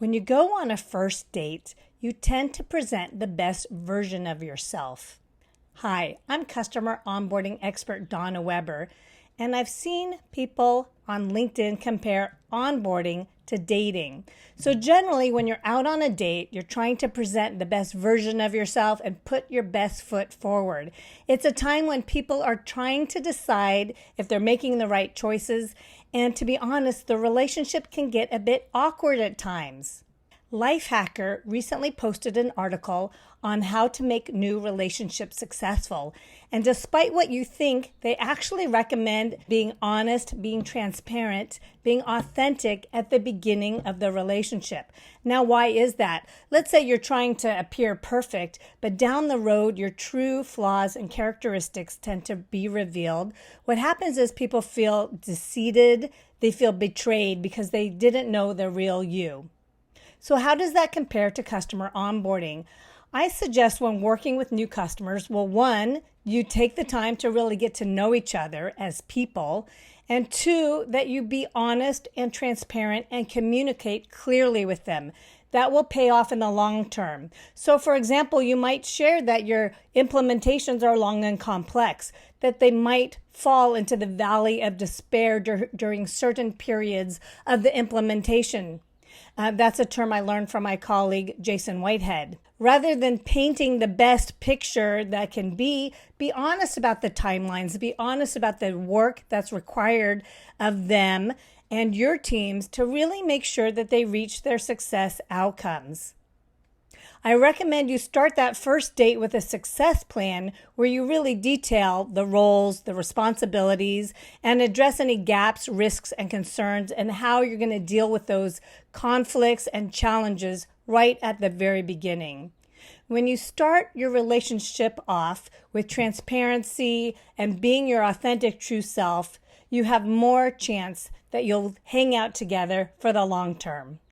When you go on a first date, you tend to present the best version of yourself. Hi, I'm customer onboarding expert Donna Weber, and I've seen people on LinkedIn compare onboarding to dating. So generally, when you're out on a date, you're trying to present the best version of yourself and put your best foot forward. It's a time when people are trying to decide if they're making the right choices, and to be honest, the relationship can get a bit awkward at times. Lifehacker recently posted an article on how to make new relationships successful. And despite what you think, they actually recommend being honest, being transparent, being authentic at the beginning of the relationship. Now, why is that? Let's say you're trying to appear perfect, but down the road, your true flaws and characteristics tend to be revealed. What happens is people feel deceived, they feel betrayed because they didn't know the real you. So how does that compare to customer onboarding? I suggest when working with new customers, well, one, you take the time to really get to know each other as people, and two, that you be honest and transparent and communicate clearly with them. That will pay off in the long term. So for example, you might share that your implementations are long and complex, that they might fall into the valley of despair during certain periods of the implementation. That's a term I learned from my colleague, Jason Whitehead. Rather than painting the best picture that can be honest about the timelines, be honest about the work that's required of them and your teams to really make sure that they reach their success outcomes. I recommend you start that first date with a success plan where you really detail the roles, the responsibilities, and address any gaps, risks, and concerns, and how you're going to deal with those conflicts and challenges right at the very beginning. When you start your relationship off with transparency and being your authentic true self, you have more chance that you'll hang out together for the long term.